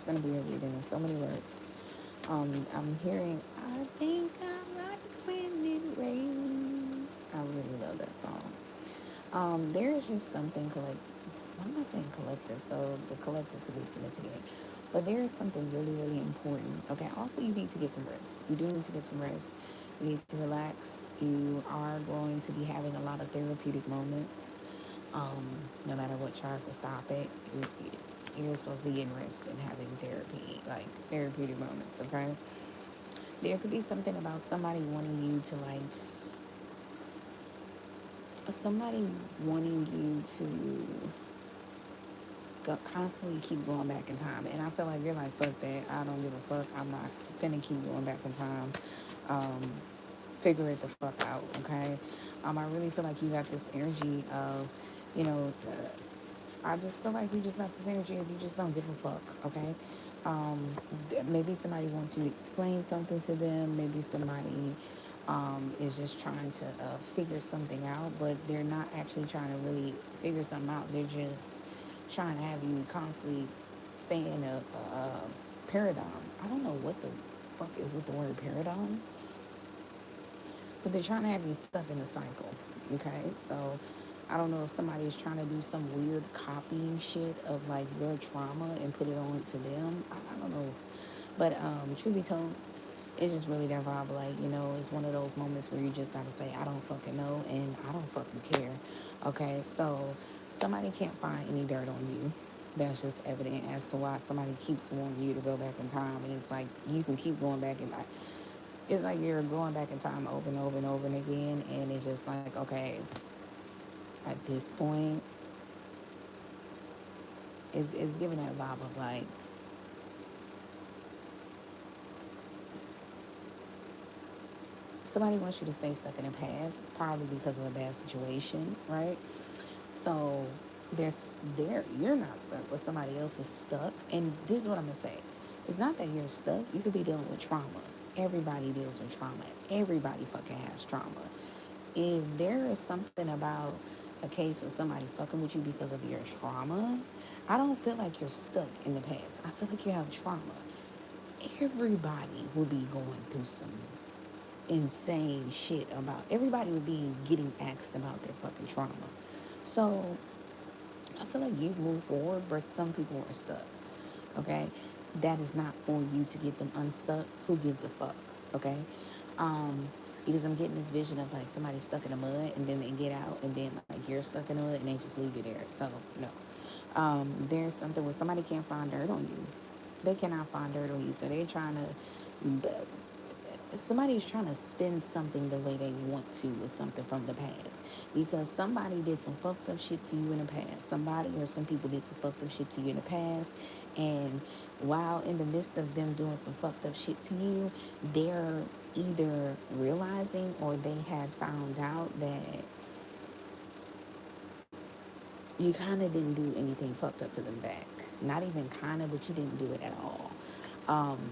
going to be a reading in so many words. I'm hearing, I think I like when it rains. I really love that song. There is just something I'm not saying collective, so the collective could be significant. But there is something really, really important. Okay, also you need to get some rest. You do need to get some rest. You need to relax. You are going to be having a lot of therapeutic moments. Um, no matter what tries to stop it, you're supposed to be getting rest and having therapy, like therapeutic moments, okay? There could be something about somebody wanting you to somebody wanting you to constantly keep going back in time. And I feel like you're like, fuck that. I don't give a fuck. I'm not finna keep going back in time. Um, Figure it the fuck out, okay? I really feel like you got this energy of, you know, I just feel like you just got this energy of you just don't give a fuck, okay? Um, Maybe somebody wants you to explain something to them. Maybe somebody is just trying to figure something out, but they're not actually trying to really figure something out. They're just trying to have you constantly stay in a paradigm. I don't know what the fuck is with the word paradigm, but they're trying to have you stuck in a cycle. Okay, so I don't know if somebody is trying to do some weird copying shit of like your trauma and put it on to them. I don't know, but truth be told, it's just really that vibe. Like, it's one of those moments where you just gotta say, I don't fucking know and I don't fucking care. Okay, so somebody can't find any dirt on you. That's just evident as to why somebody keeps wanting you to go back in time, and it's like you can keep going back and it's like you're going back in time over and over and over and again, and it's just like, okay, at this point, it's giving that vibe of like somebody wants you to stay stuck in the past, probably because of a bad situation, right? So you're not stuck, but somebody else is stuck. And this is what I'm gonna say. It's not that you're stuck. You could be dealing with trauma. Everybody deals with trauma. Everybody fucking has trauma. If there is something about a case of somebody fucking with you because of your trauma, I don't feel like you're stuck in the past. I feel like you have trauma. Everybody will be going through some insane shit about everybody would be getting asked about their fucking trauma. So I feel like you've moved forward, but some people are stuck. Okay, that is not for you to get them unstuck. Who gives a fuck? Okay, um, because I'm getting this vision of like somebody stuck in the mud and then they get out and then like you're stuck in the mud and they just leave you there. So no, there's something where somebody can't find dirt on you. They cannot find dirt on you, so they're trying to somebody's trying to spin something the way they want to with something from the past, because somebody did some fucked up shit to you in the past. Somebody or some people did some fucked up shit to you in the past, and while in the midst of them doing some fucked up shit to you, they're either realizing or they had found out that you kind of didn't do anything fucked up to them back. Not even kind of, but you didn't do it at all,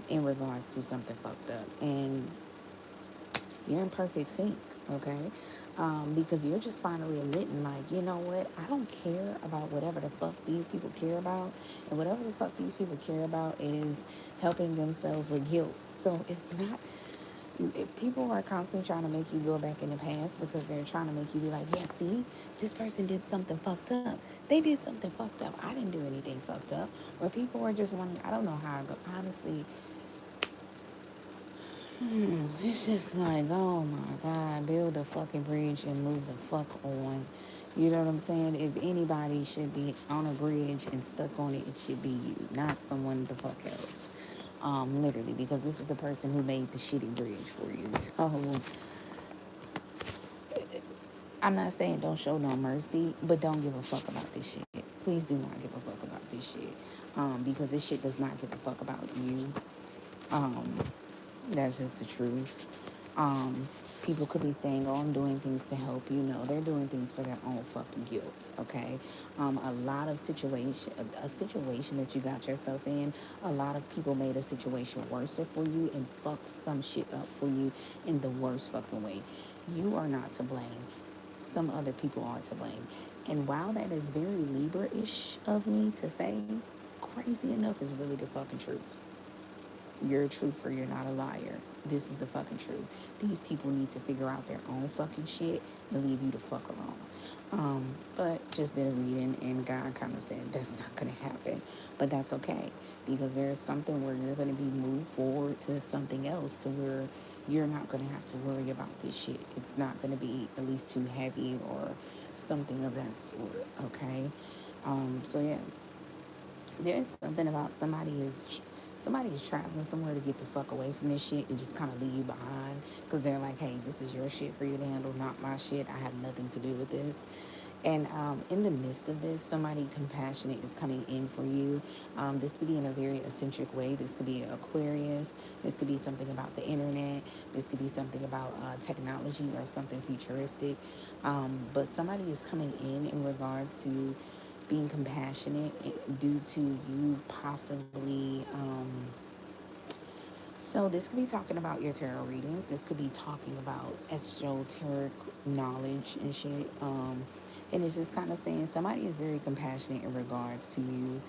in regards to something fucked up. And you're in perfect sync, okay? Because you're just finally admitting, like, you know what? I don't care about whatever the fuck these people care about. And whatever the fuck these people care about is helping themselves with guilt. So it's not, people are constantly trying to make you go back in the past because they're trying to make you be like, yeah, see, this person did something fucked up. They did something fucked up. I didn't do anything fucked up. Or people are just wanting, I don't know how I go. Honestly, it's just like, oh my God, build a fucking bridge and move the fuck on. You know what I'm saying? If anybody should be on a bridge and stuck on it, it should be you, not someone the fuck else. Literally, because this is the person who made the shitty bridge for you. So I'm not saying don't show no mercy, but don't give a fuck about this shit. Please do not give a fuck about this shit. Because this shit does not give a fuck about you. Um, that's just the truth. People could be saying, oh, I'm doing things to help you. No, they're doing things for their own fucking guilt, okay? A lot of a situation that you got yourself in, a lot of people made a situation worse for you and fucked some shit up for you in the worst fucking way. You are not to blame. Some other people are to blame. And while that is very Libra-ish of me to say, crazy enough, is really the fucking truth. You're a truther, you're not a liar. This is the fucking truth. These people need to figure out their own fucking shit and leave you the fuck alone. But just did a reading and God kind of said that's not going to happen. But that's okay, because there's something where you're going to be moved forward to something else, to where you're not going to have to worry about this shit. It's not going to be at least too heavy or something of that sort, okay? So yeah, there's something about somebody is traveling somewhere to get the fuck away from this shit and just kind of leave you behind, because they're like, hey, this is your shit for you to handle, not my shit. I have nothing to do with this. And in the midst of this, somebody compassionate is coming in for you. This could be in a very eccentric way. This could be Aquarius. This could be something about the internet. This could be something about technology or something futuristic. But somebody is coming in regards to being compassionate due to you possibly. So this could be talking about your tarot readings. This could be talking about esoteric knowledge and shit. And it's just kind of saying somebody is very compassionate in regards to you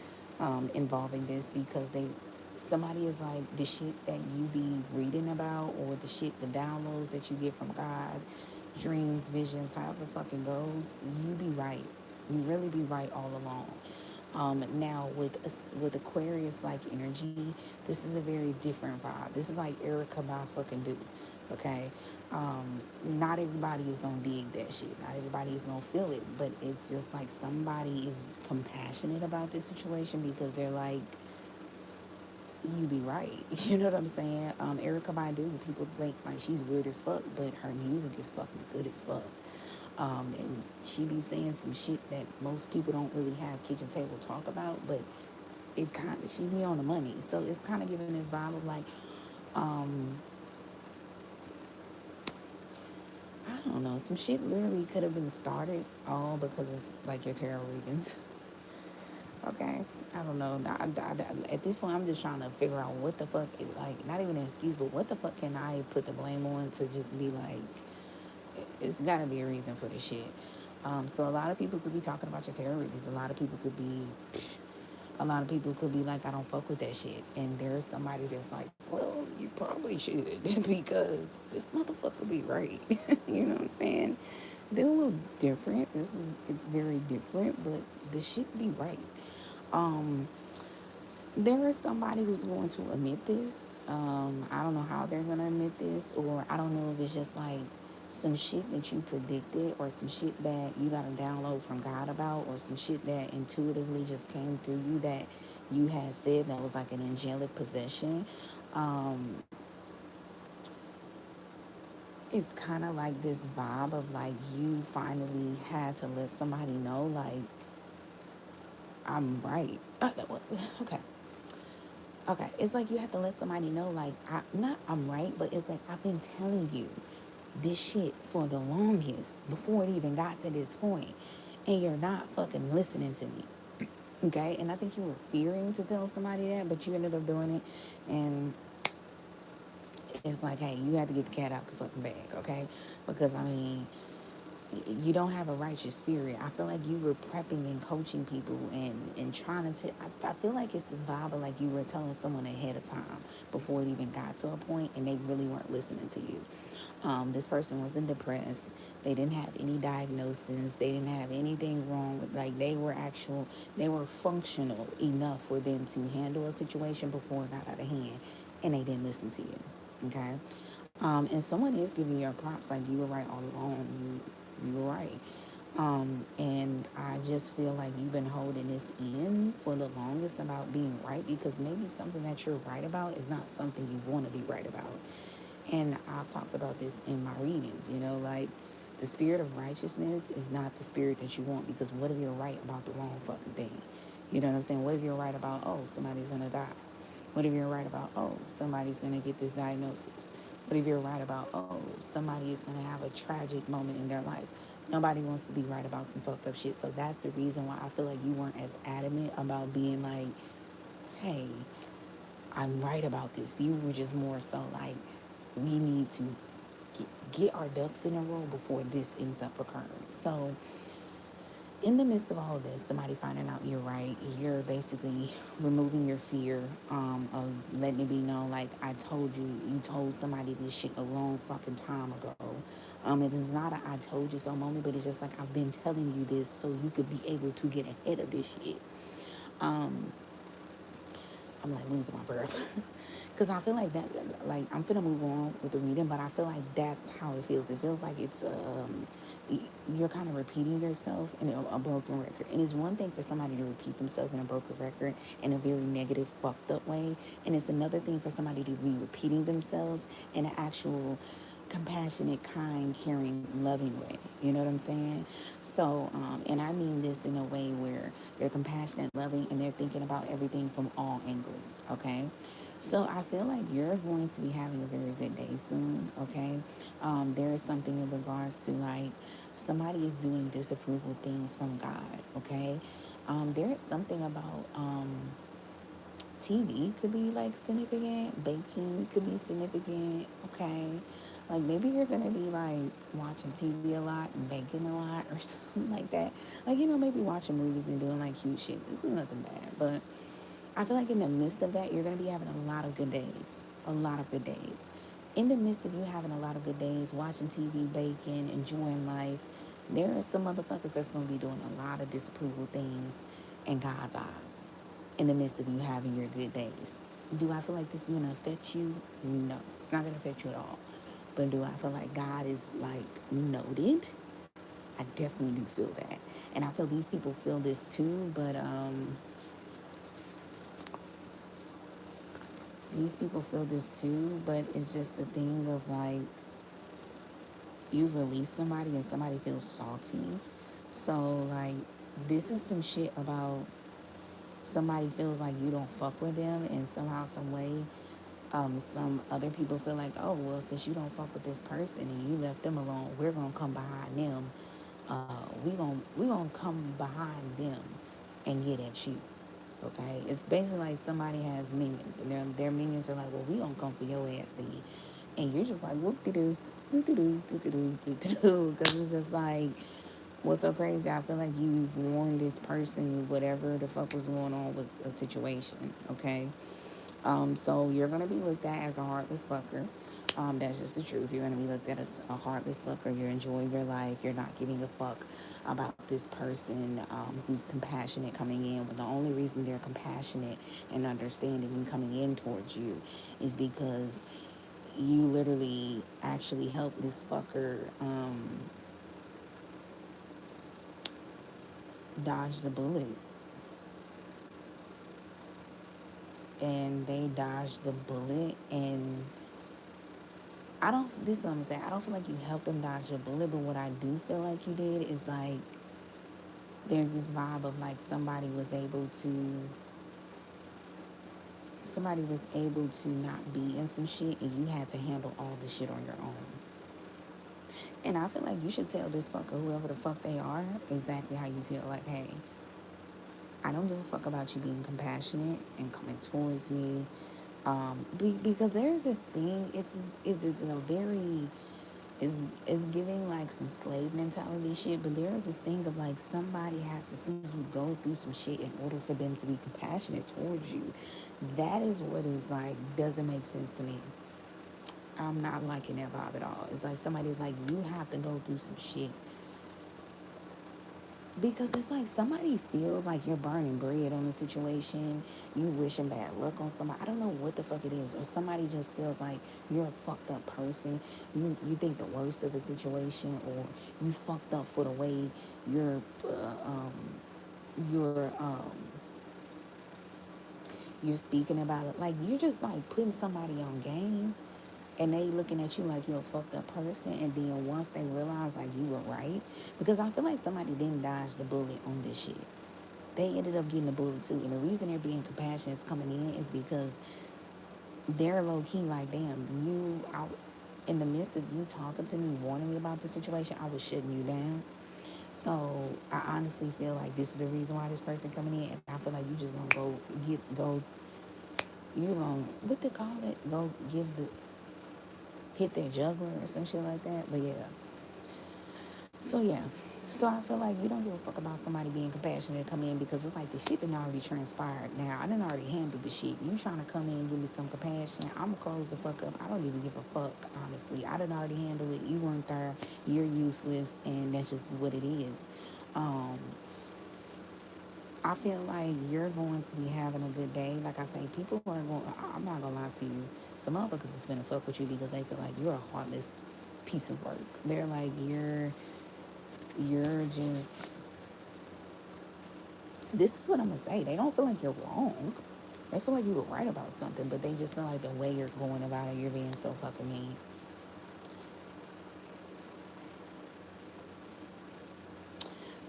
involving this, because somebody is like, the shit that you be reading about, or the shit, the downloads that you get from God, dreams, visions, however fucking goes, you be right. You really be right all along. Now with Aquarius like energy, this is a very different vibe. This is like Erica by fucking do. Okay, not everybody is gonna dig that shit. Not everybody is gonna feel it, but it's just like somebody is compassionate about this situation, because they're like, you be right. You know what I'm saying? Erica Badu, people think like she's weird as fuck, but her music is fucking good as fuck. And she be saying some shit that most people don't really have kitchen table talk about, but it kind of, she be on the money. So it's kind of giving this vibe of like, um, I don't know, some shit literally could have been started all because of like your tarot readings. Okay, I don't know. At this point, I'm just trying to figure out what the fuck, like, not even an excuse, but what the fuck can I put the blame on to just be like, it's got to be a reason for this shit. So a lot of people could be talking about your tarot readings. A lot of people could be like, I don't fuck with that shit. And there's somebody that's like, well, you probably should because this motherfucker be right. You know what I'm saying? They're a little different. It's very different, but the shit be right. Um, there is somebody who's going to admit this. I don't know how they're going to admit this, or I don't know if it's just like some shit that you predicted, or some shit that you got a download from God about, or some shit that intuitively just came through you that you had said that was like an angelic possession. Um, it's kind of like this vibe of like you finally had to let somebody know, like, I'm right. Okay. Okay, it's like you have to let somebody know, like, I'm right, but it's like I've been telling you this shit for the longest before it even got to this point, and you're not fucking listening to me. Okay, and I think you were fearing to tell somebody that, but you ended up doing it, and it's like, hey, you had to get the cat out the fucking bag, okay? Because I mean, you don't have a righteous spirit. I feel like you were prepping and coaching people and trying to I feel like it's this vibe of like you were telling someone ahead of time before it even got to a point, and they really weren't listening to you. This person wasn't depressed. They didn't have any diagnosis. They didn't have anything wrong with, like, they were functional enough for them to handle a situation before it got out of hand, and they didn't listen to you. Okay. And someone is giving you props, like you were right all along. You were right. And I just feel like you've been holding this in for the longest about being right, because maybe something that you're right about is not something you want to be right about. And I've talked about this in my readings, like the spirit of righteousness is not the spirit that you want, because what if you're right about the wrong fucking thing? You know what I'm saying? What if you're right about, oh, somebody's going to die? What if you're right about, oh, somebody's going to get this diagnosis? What if you're right about, oh, somebody is going to have a tragic moment in their life? Nobody wants to be right about some fucked up shit. So that's the reason why I feel like you weren't as adamant about being like, hey, I'm right about this. You were just more so like, we need to get our ducks in a row before this ends up occurring. So in the midst of all of this, somebody finding out you're right, you're basically removing your fear of letting it be known, like, I told you, you told somebody this shit a long fucking time ago. It is not a I told you so moment, but it's just like, I've been telling you this so you could be able to get ahead of this shit. Um, I'm like losing my breath. Because I feel like that, like, I'm finna move on with the reading, but I feel like that's how it feels. It feels like it's, you're kind of repeating yourself in a broken record. And it's one thing for somebody to repeat themselves in a broken record in a very negative, fucked up way. And it's another thing for somebody to be repeating themselves in an actual compassionate, kind, caring, loving way. You know what I'm saying? So, and I mean this in a way where they're compassionate, loving, and they're thinking about everything from all angles. Okay. So I feel like you're going to be having a very good day soon. Okay. There is something in regards to, like, somebody is doing disapproval things from God. Okay. There is something about TV could be like significant, baking could be significant, okay? Like maybe you're gonna be like watching TV a lot and baking a lot or something like that. Like, maybe watching movies and doing like cute shit. This is nothing bad, but I feel like in the midst of that, you're gonna be having a lot of good days. A lot of good days. In the midst of you having a lot of good days, watching TV, baking, enjoying life, there are some motherfuckers that's gonna be doing a lot of disapproval things in God's eyes in the midst of you having your good days. Do I feel like this is gonna affect you? No, it's not gonna affect you at all. But do I feel like God is like noted? I definitely do feel that. And I feel these people feel this too, but these people feel this too, but it's just the thing of like, you've released somebody and somebody feels salty. So like, this is some shit about somebody feels like you don't fuck with them, and somehow, some way, some other people feel like, oh well, since you don't fuck with this person and you left them alone, we're gonna come behind them. We gonna come behind them and get at you. Okay, it's basically like somebody has minions, and their minions are like, well, we gonna come for your ass then, and you're just like, whoop de doo, doo doo doo, doo doo doo, doo doo, because it's just like, what's so crazy? I feel like you've warned this person whatever the fuck was going on with a situation. Okay, so you're gonna be looked at as a heartless fucker. That's just the truth. You're gonna be looked at as a heartless fucker. You're enjoying your life. You're not giving a fuck about this person who's compassionate coming in. When the only reason they're compassionate and understanding and coming in towards you is because you literally actually helped this fucker dodge the bullet, and they dodged the bullet. And I don't, this is what I'm saying, I don't feel like you helped them dodge a bullet, but what I do feel like you did is like, there's this vibe of like, somebody was able to not be in some shit, and you had to handle all the shit on your own. And I feel like you should tell this fucker, whoever the fuck they are, exactly how you feel. Like, hey, I don't give a fuck about you being compassionate and coming towards me. Because there's this thing, it's a very, is giving like some slave mentality shit, but there is this thing of like, somebody has to see you go through some shit in order for them to be compassionate towards you. That is what is like, doesn't make sense to me. I'm not liking that vibe at all. It's like somebody's like, you have to go through some shit, because it's like somebody feels like you're burning bread on the situation, you wishing bad luck on somebody. I don't know what the fuck it is, or somebody just feels like you're a fucked up person. You think the worst of the situation, or you fucked up for the way you're you're um you're speaking about it. Like, you're just like putting somebody on game, and they looking at you like you're a fucked up person. And then once they realize like you were right, because I feel like somebody didn't dodge the bullet on this shit. They ended up getting the bullet too. And the reason they're being compassionate is coming in is because they're low key like, damn, in the midst of you talking to me, warning me about the situation, I was shutting you down. So I honestly feel like this is the reason why this person coming in, and I feel like you just gonna you gonna, what they call it, go hit their juggler or some shit like that. But yeah, so yeah, So I feel like you don't give a fuck about somebody being compassionate to come in because it's like the shit done already transpired. Now I done already handled the shit. You trying to come in and give me some compassion? I'ma close the fuck up. I don't even give a fuck, honestly. I done already handled it. You weren't there. You're useless, and that's just what it is. Um, I feel like you're going to be having a good day. Like I say, people are going. I'm not gonna lie to you. Some motherfuckers is gonna fuck with you because they feel like you're a heartless piece of work. They're like you're just, this is what I'm gonna say. They don't feel like you're wrong. They feel like you were right about something, but they just feel like the way you're going about it, you're being so fucking mean.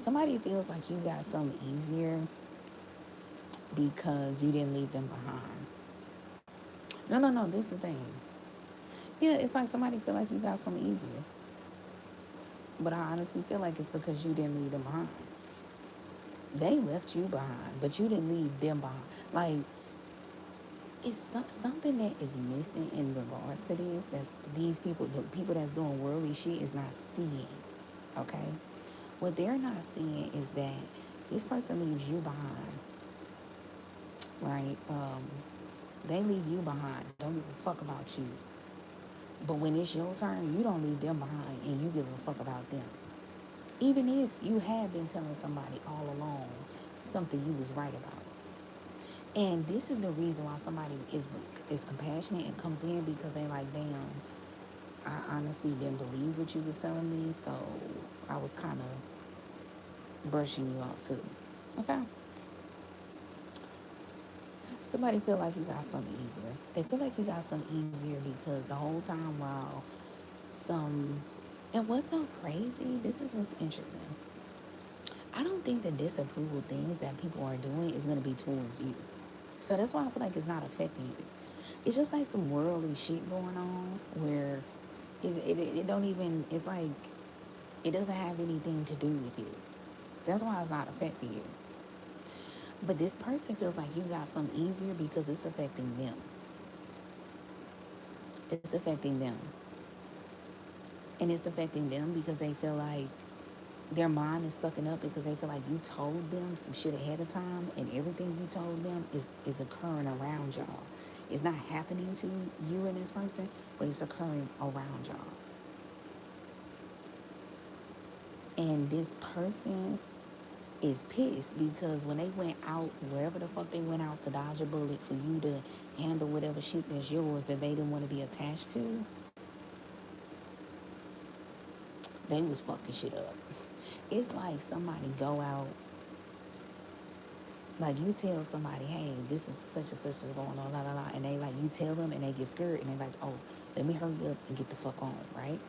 Somebody feels like you got something easier because you didn't leave them behind. No, no, no. This is the thing. Yeah, it's like somebody feel like you got something easier, but I honestly feel like it's because you didn't leave them behind. They left you behind, but you didn't leave them behind. Like, it's something that is missing in regards to this. That's these people, the people that's doing worldly shit, is not seeing. Okay, what they're not seeing is that this person leaves you behind, right? They leave you behind. Don't give a fuck about you. But when it's your turn, you don't leave them behind, and you give a fuck about them. Even if you had been telling somebody all along something you was right about. And this is the reason why somebody is compassionate and comes in, because they like, damn, I honestly didn't believe what you was telling me, so I was kind of brushing you off too. Okay. Somebody feel like you got something easier. They feel like you got something easier because the whole time while some, and what's so crazy, this is what's interesting. I don't think the disapproval things that people are doing is going to be towards you. So that's why I feel like it's not affecting you. It's just like some worldly shit going on where it don't even, it's like it doesn't have anything to do with you. That's why it's not affecting you. But this person feels like you got something easier because it's affecting them. It's affecting them. And it's affecting them because they feel like their mind is fucking up because they feel like you told them some shit ahead of time, and everything you told them is occurring around y'all. It's not happening to you and this person, but it's occurring around y'all. And this person is pissed because when they went out, wherever the fuck they went out to dodge a bullet for you to handle whatever shit that's yours that they didn't want to be attached to, they was fucking shit up. It's like somebody go out, like you tell somebody, hey, this is such and such is going on, la la la, and they like, you tell them and they get scared and they like, oh, let me hurry up and get the fuck on, right?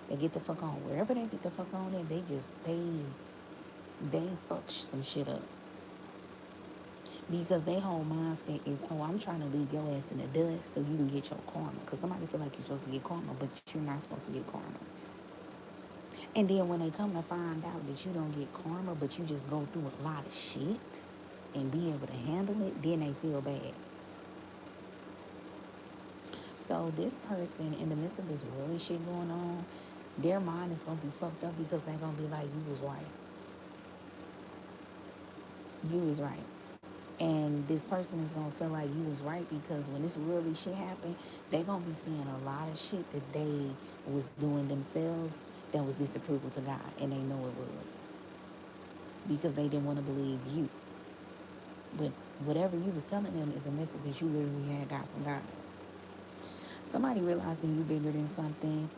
They get the fuck on. Wherever they get the fuck on, and they fuck some shit up because their whole mindset is, oh, I'm trying to leave your ass in the dust so you can get your karma. Because somebody feel like you're supposed to get karma, but you're not supposed to get karma. And then when they come to find out that you don't get karma, but you just go through a lot of shit and be able to handle it, then they feel bad. So this person, in the midst of this worldly shit going on, their mind is gonna be fucked up because they're gonna be like, you was right. You was right. And this person is gonna feel like you was right because when this worldly shit happened, they gonna be seeing a lot of shit that they was doing themselves that was disapproval to God, and they know it was because they didn't want to believe you. But whatever you was telling them is a message that you literally had got from God. Somebody realizing you bigger than something.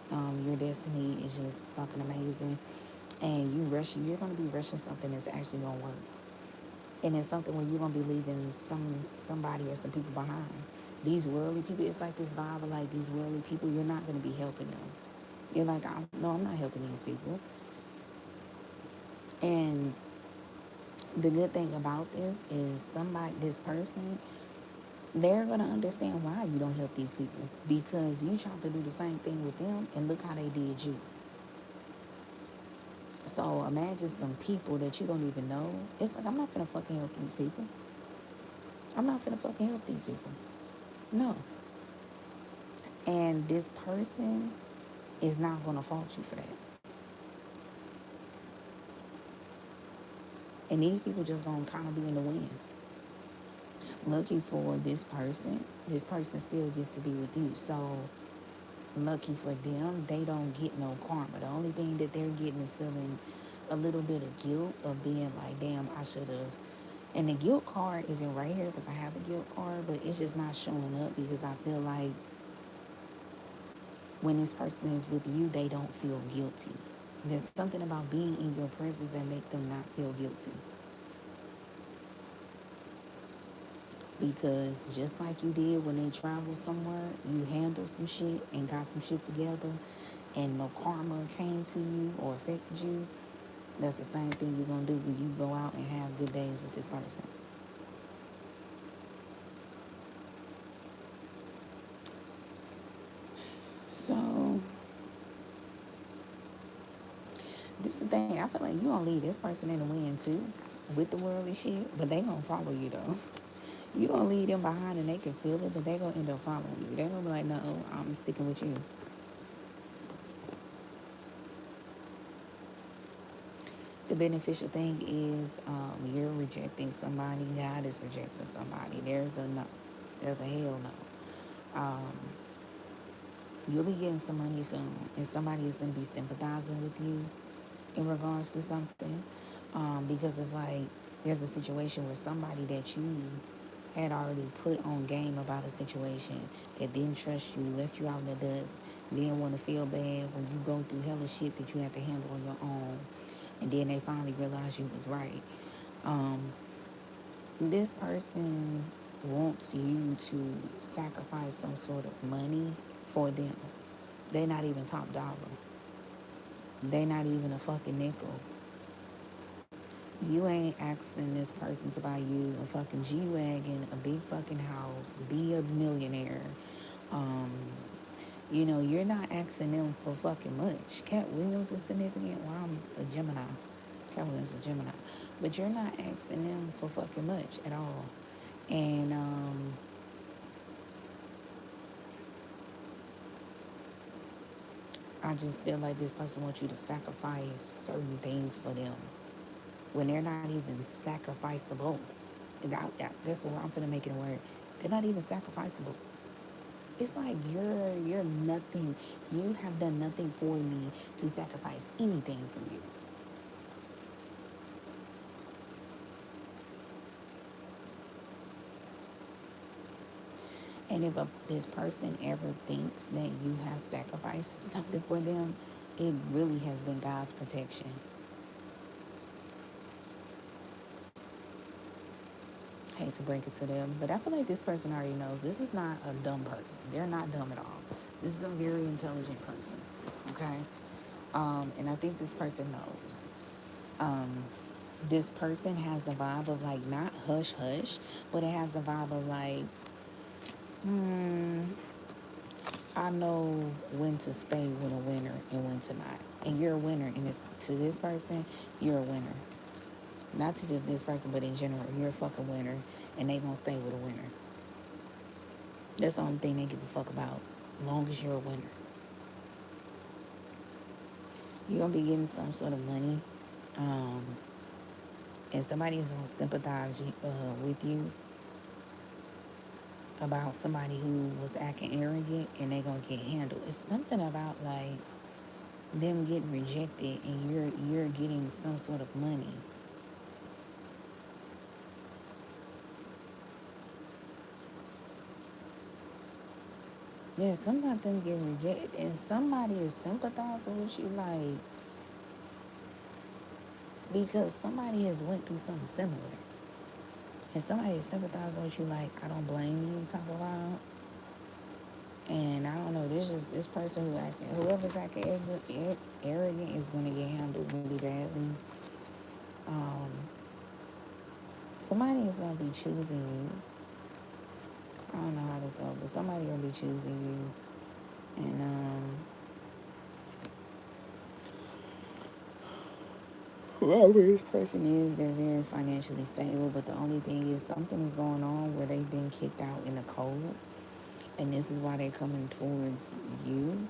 Your destiny is just fucking amazing, and you're gonna be rushing something that's actually gonna work. And it's something where you're gonna be leaving somebody or some people behind. These worldly people, it's like this vibe of like these worldly people, you're not gonna be helping them. You're like, no, I'm not helping these people. And the good thing about this is this person, they're gonna understand why you don't help these people because you tried to do the same thing with them, and look how they did you. So imagine some people that you don't even know. It's like, I'm not gonna fucking help these people. I'm not gonna fucking help these people. No. And this person is not going to fault you for that. And these people just gonna kind of be in the wind. Lucky for this person still gets to be with you. So lucky for them, they don't get no karma. The only thing that they're getting is feeling a little bit of guilt of being like, damn, I should have. And the guilt card isn't right here because I have the guilt card, but it's just not showing up because I feel like when this person is with you, they don't feel guilty. There's something about being in your presence that makes them not feel guilty. Because just like you did when they traveled somewhere, you handled some shit and got some shit together, and no karma came to you or affected you. That's the same thing you're gonna do when you go out and have good days with this person. So this is the thing. I feel like you gonna leave this person in the wind too, with the worldly shit, but they gonna follow you though. You gonna leave them behind and they can feel it, but they gonna end up following you. They gonna be like, no, I'm sticking with you. The beneficial thing is you're rejecting somebody. God is rejecting somebody. There's a no. There's a hell no. You'll be getting some money soon, and somebody is going to be sympathizing with you in regards to something, because it's like there's a situation where somebody that you had already put on game about a situation that didn't trust you, left you out in the dust, didn't want to feel bad when you go through hella shit that you have to handle on your own, and then they finally realize you was right. Um, this person wants you to sacrifice some sort of money for them. They're not even top dollar. They're not even a fucking nickel. You ain't asking this person to buy you a fucking G-Wagon, a big fucking house, be a millionaire. Um, you're not asking them for fucking much. Cat Williams is significant. Well, I'm a Gemini. Cat Williams is a Gemini. But you're not asking them for fucking much at all. And I just feel like this person wants you to sacrifice certain things for them when they're not even sacrificable. That's what I'm gonna make it a word. They're not even sacrificable. It's like you're nothing. You have done nothing for me to sacrifice anything for you. And if this person ever thinks that you have sacrificed something for them, it really has been God's protection. Hate to break it to them, but I feel like this person already knows this is not a dumb person. They're not dumb at all. This is a very intelligent person. Okay? And I think this person knows. Um, this person has the vibe of like not hush hush, but it has the vibe of like, hmm, I know when to stay with a winner and when to not. And you're a winner in this to this person, you're a winner. Not to just this person, but in general, you're a fucking winner and they gonna stay with a winner. That's the only thing they give a fuck about. As long as you're a winner. You're gonna be getting some sort of money. Um, and somebody is gonna sympathize with you about somebody who was acting arrogant and they gonna get handled. It's something about like them getting rejected and you're getting some sort of money. Yeah, something about them getting rejected and somebody is sympathizing with you like because somebody has went through something similar. And somebody is sympathizing with you like, I don't blame you type of vibe. And I don't know, this person whoever's acting arrogant is gonna get handled really badly. Um, somebody is gonna be choosing you. I don't know how to tell, but somebody gonna be choosing you. And whoever this person is, they're very financially stable. But the only thing is, something is going on where they've been kicked out in the cold, and this is why they're coming towards you.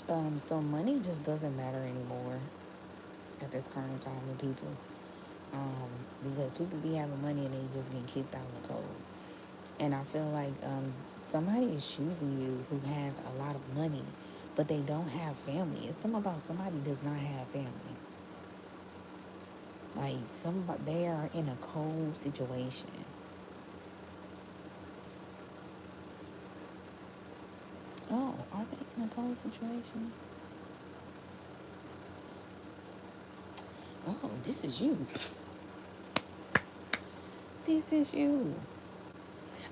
So money just doesn't matter anymore at this current time with people. Um, because people be having money and they just get kicked out in the cold. And I feel like somebody is choosing you who has a lot of money, but they don't have family. It's something about somebody does not have family. Like somebody, they are in a cold situation. Oh, are they in a cold situation? Oh, this is you. This is you.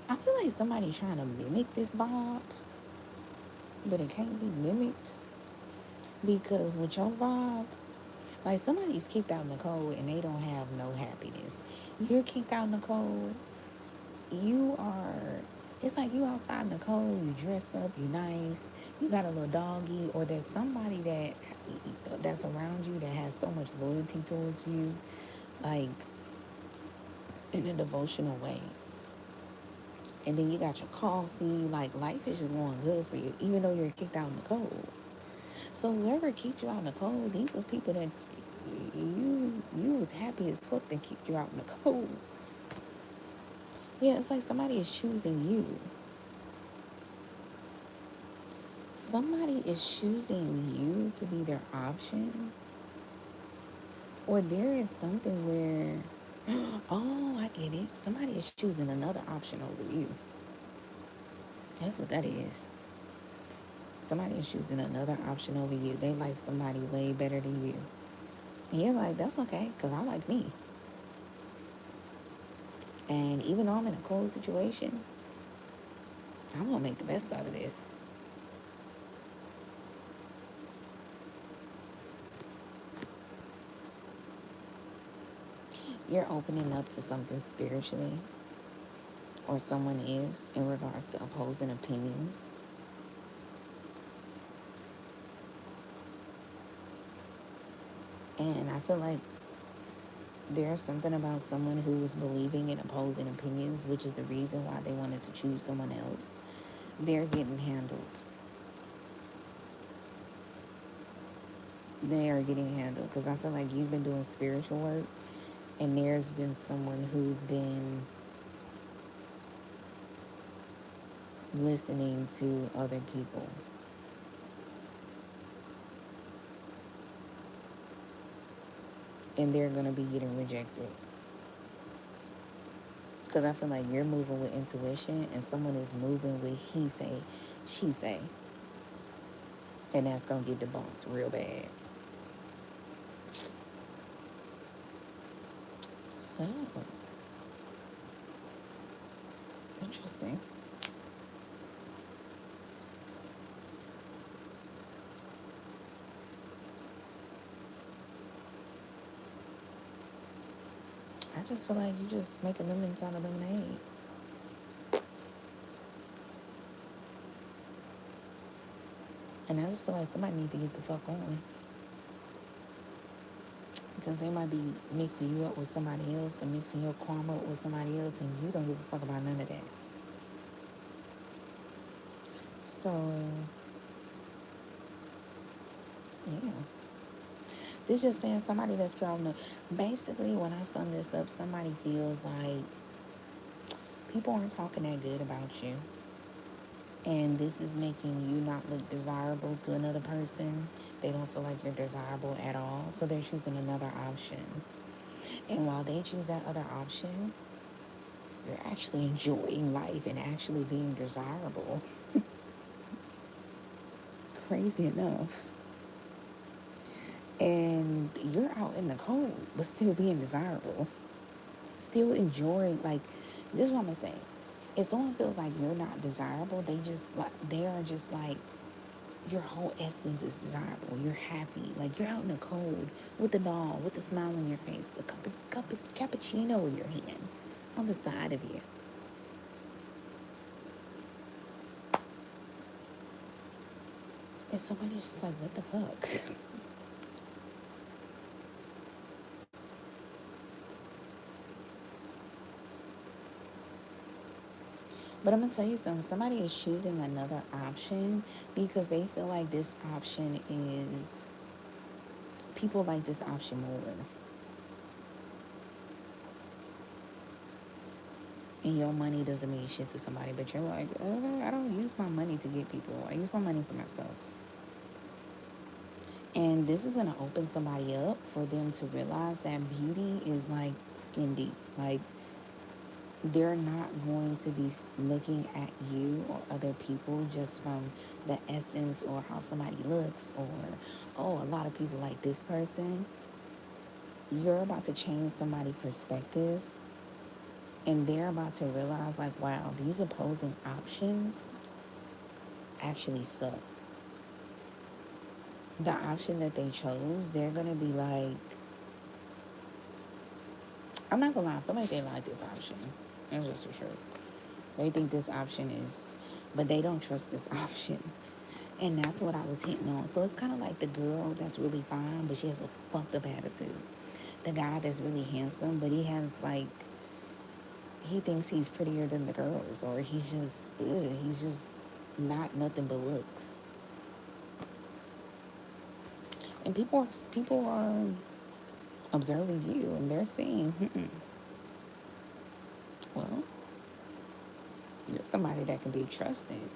I feel like somebody's trying to mimic this vibe, but it can't be mimicked because with your vibe, like somebody's kicked out in the cold and they don't have no happiness. You're kicked out in the cold. You are. It's like you outside in the cold. You dressed up. You nice. You got a little doggy, or there's somebody that's around you that has so much loyalty towards you, like in a devotional way. And then you got your coffee. Like life is just going good for you, even though you're kicked out in the cold. So whoever kicked you out in the cold, these was people that you was happy as fuck that kicked you out in the cold. Yeah, it's like somebody is choosing you. Somebody is choosing you to be their option. Or there is something where, oh, I get it. Somebody is choosing another option over you. That's what that is. Somebody is choosing another option over you. They like somebody way better than you. And you're like, that's okay, because I like me. And even though I'm in a cold situation, I'm going to make the best out of this. You're opening up to something spiritually, or someone is, in regards to opposing opinions. And I feel like there's something about someone who is believing in opposing opinions, which is the reason why they wanted to choose someone else. They're getting handled. They are getting handled because I feel like you've been doing spiritual work and there's been someone who's been listening to other people. And they're going to be getting rejected. Because I feel like you're moving with intuition and someone is moving with he say, she say. And that's going to get debunked real bad. So, interesting. I just feel like you just making lemons out of lemonade. And I just feel like somebody need to get the fuck on. Because they might be mixing you up with somebody else or mixing your karma up with somebody else and you don't give a fuck about none of that. So, yeah. This just saying somebody left you out. Basically, when I sum this up, somebody feels like people aren't talking that good about you. And this is making you not look desirable to another person. They don't feel like you're desirable at all. So they're choosing another option. And while they choose that other option, you're actually enjoying life and actually being desirable. Crazy enough. And you're out in the cold, but still being desirable. Still enjoying, like, this is what I'm gonna say. If someone feels like you're not desirable, they are just like, your whole essence is desirable. You're happy. Like, you're out in the cold with the dog, with the smile on your face, the cup of cappuccino in your hand on the side of you. And somebody's just like, what the fuck? But I'm going to tell you something. Somebody is choosing another option because they feel like this option is, people like this option more. And your money doesn't mean shit to somebody, but you're like, I don't use my money to get people. I use my money for myself. And this is going to open somebody up for them to realize that beauty is like skin deep. Like, they're not going to be looking at you or other people just from the essence or how somebody looks, or, oh, a lot of people like this person. You're about to change somebody's perspective, and they're about to realize, like, wow, these opposing options actually suck. The option that they chose, they're going to be like, I'm not going to lie, I feel like they like this option. That's just the truth. They think this option is, but they don't trust this option. And that's what I was hitting on. So it's kind of like the girl that's really fine, but she has a fucked up attitude. The guy that's really handsome, but he has like, he thinks he's prettier than the girls, or he's just not nothing but looks. And people are observing you, and they're saying, well, you're somebody that can be trusted,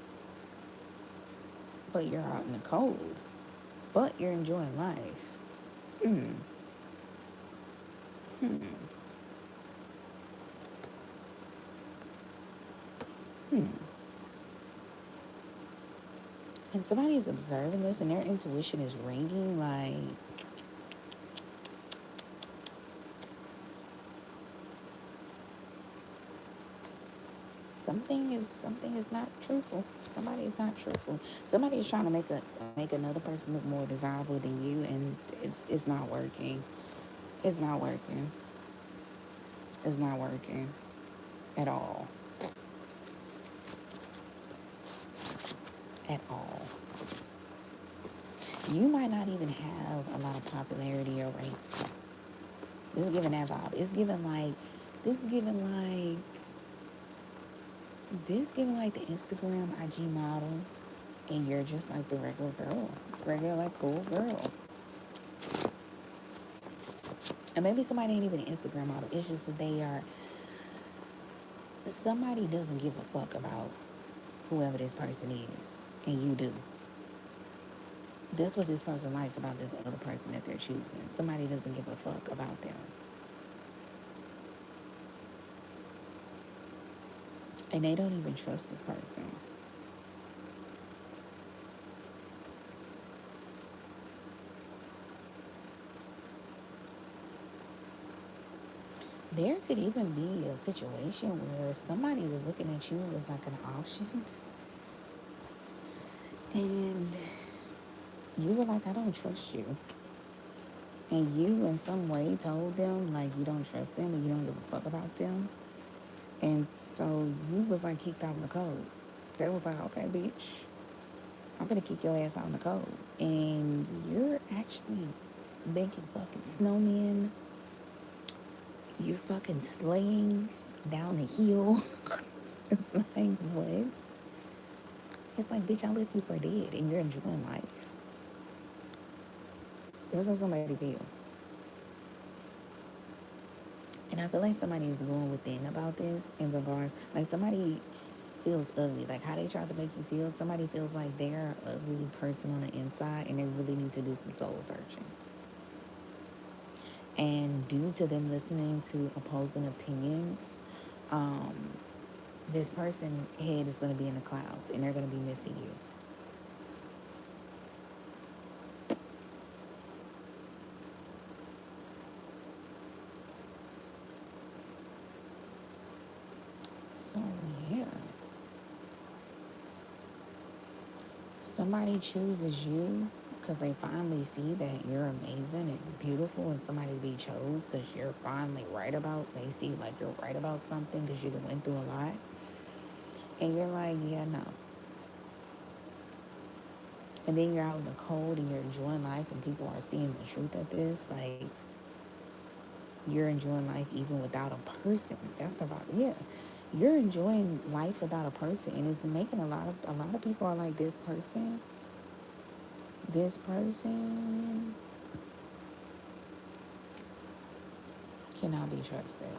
but you're out in the cold, but you're enjoying life. Hmm. Hmm. Hmm. And somebody is observing this, and their intuition is ringing like, something is not truthful. Somebody is not truthful. Somebody is trying to make another person look more desirable than you, and it's not working. It's not working. It's not working at all. At all. You might not even have a lot of popularity or rank. This is giving that vibe. It's giving like, this is giving like, this giving like the Instagram IG model, and you're just like the regular girl, regular like cool girl. And maybe somebody ain't even an Instagram model. It's just that they are, somebody doesn't give a fuck about whoever this person is, and you do. That's what this person likes about this other person that they're choosing. Somebody doesn't give a fuck about them. And they don't even trust this person. There could even be a situation where somebody was looking at you as like an option, and you were like, I don't trust you. And you in some way told them like you don't trust them and you don't give a fuck about them. And so you was like kicked out in the cold. They was like, okay, bitch, I'm gonna kick your ass out in the cold. And you're actually making fucking snowmen. You're fucking slaying down the hill. It's like, what? It's like, bitch, I left you for dead and you're enjoying life. This is somebody feel. And I feel like somebody is going within about this in regards, like somebody feels ugly. Like how they try to make you feel, somebody feels like they're an ugly person on the inside and they really need to do some soul searching. And due to them listening to opposing opinions, this person's head is going to be in the clouds and they're going to be missing you. So, yeah. Somebody chooses you because they finally see that you're amazing and beautiful, and somebody be chose because you're finally right about, they see like you're right about something because you went through a lot. And you're like, yeah, no. And then you're out in the cold and you're enjoying life and people are seeing the truth of this. Like, you're enjoying life even without a person. That's the vibe. Yeah. You're enjoying life without a person, and it's making a lot of people are like, this person cannot be trusted.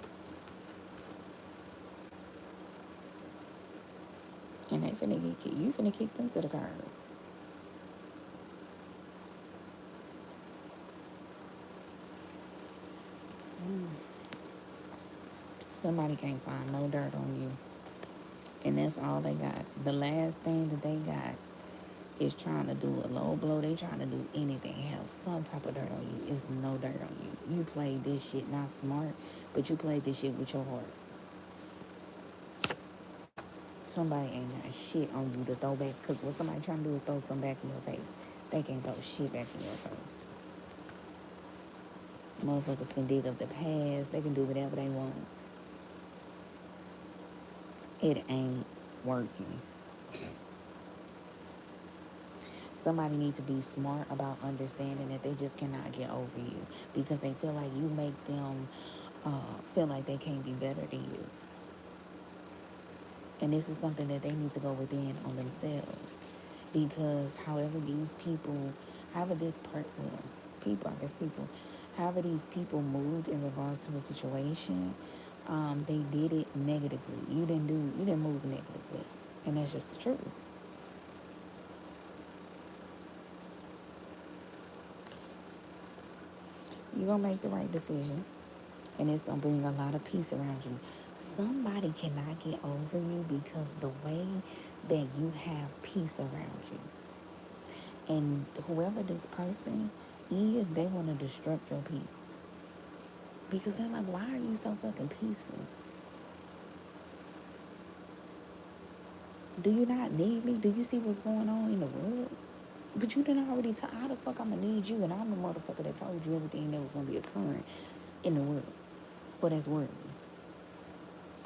And they finna get kicked. You finna kick them to the curb. Somebody can't find no dirt on you. And that's all they got. The last thing that they got is trying to do a low blow. They trying to do anything, have some type of dirt on you. It's no dirt on you. You played this shit not smart, but you played this shit with your heart. Somebody ain't got shit on you to throw back. Because what somebody trying to do is throw some back in your face. They can't throw shit back in your face. Motherfuckers can dig up the past. They can do whatever they want. It ain't working. Somebody needs to be smart about understanding that they just cannot get over you because they feel like you make them feel like they can't be better than you. And this is something that they need to go within on themselves. Because however this part, well, people, I guess people, however these people moved in regards to a situation, they did it negatively. You didn't move negatively. And that's just the truth. You're going to make the right decision. And it's going to bring a lot of peace around you. Somebody cannot get over you because the way that you have peace around you. And whoever this person is, they want to disrupt your peace. Because they're like, why are you so fucking peaceful? Do you not need me? Do you see what's going on in the world? But you didn't already tell how the fuck I'm gonna need you, and I'm the motherfucker that told you everything that was gonna be occurring in the world. Well, that's worthy.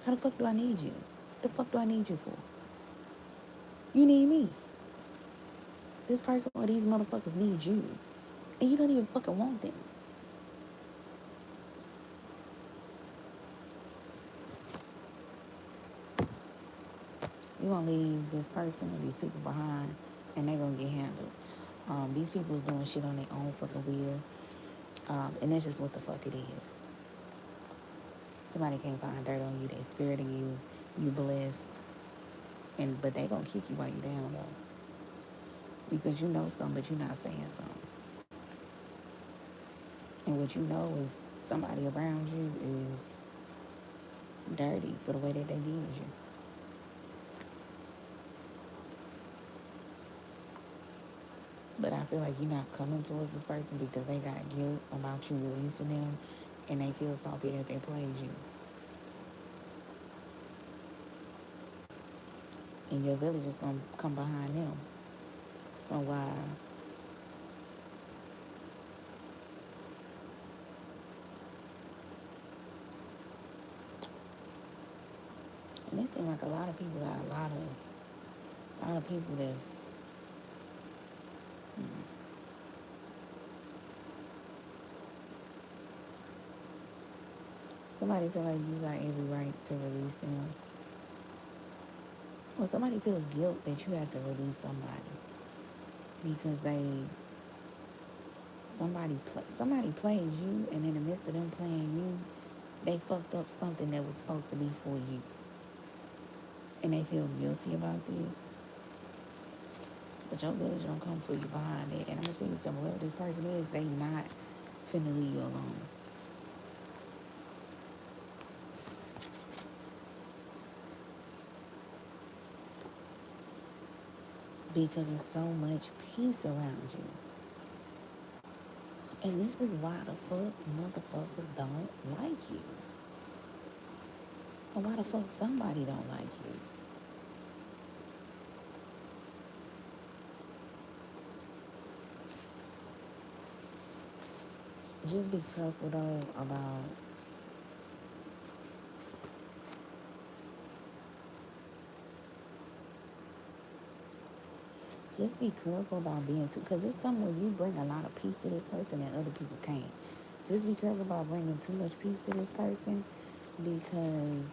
How the fuck do I need you? The fuck do I need you for? You need me. This person or these motherfuckers need you. And you don't even fucking want them. You're gonna leave this person or these people behind and they're gonna get handled. These people's doing shit on their own fucking will. And that's just what the fuck it is. Somebody can't find dirt on you, they spirit of you, you blessed. But they gonna kick you while you down though. Because you know something, but you're not saying something. And what you know is somebody around you is dirty for the way that they did you. But I feel like you're not coming towards this person because they got guilt about you releasing them and they feel salty that they played you. And your village is going to come behind them. So why? And it seems like a lot of people got a lot of people that's somebody feel like you got every right to release them. Or somebody feels guilt that you had to release somebody because somebody plays you, and in the midst of them playing you, they fucked up something that was supposed to be for you, and they feel guilty about this. But your village don't come for you behind it. And I'm gonna tell you something, whoever this person is, they not finna leave you alone. Because there's so much peace around you. And this is why the fuck motherfuckers don't like you. Or why the fuck somebody don't like you. Just be careful though about just be careful about being too, because it's somewhere you bring a lot of peace to this person and other people can't. Just be careful about bringing too much peace to this person because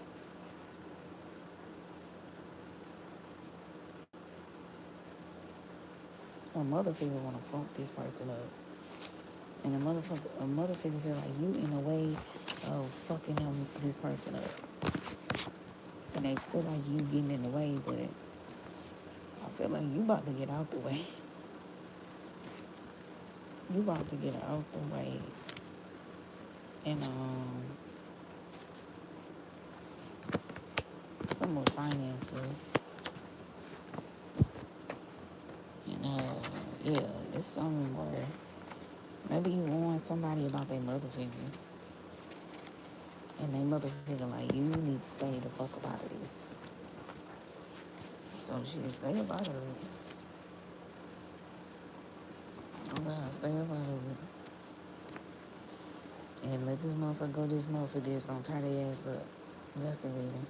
A mother figure wanna fuck this person up. And a mother figure feel like you in a way of fucking this person up. And they feel like you getting in the way, but I feel like you about to get out the way. You about to get out the way. And some more finances. And yeah, it's something where maybe you warn somebody about their mother figure. And they mother figure like, you need to stay the fuck up out of this. So shit, stay up out of it. Oh God, stay up out of it. And let this motherfucker go, this motherfucker is gonna turn their ass up. That's the reading.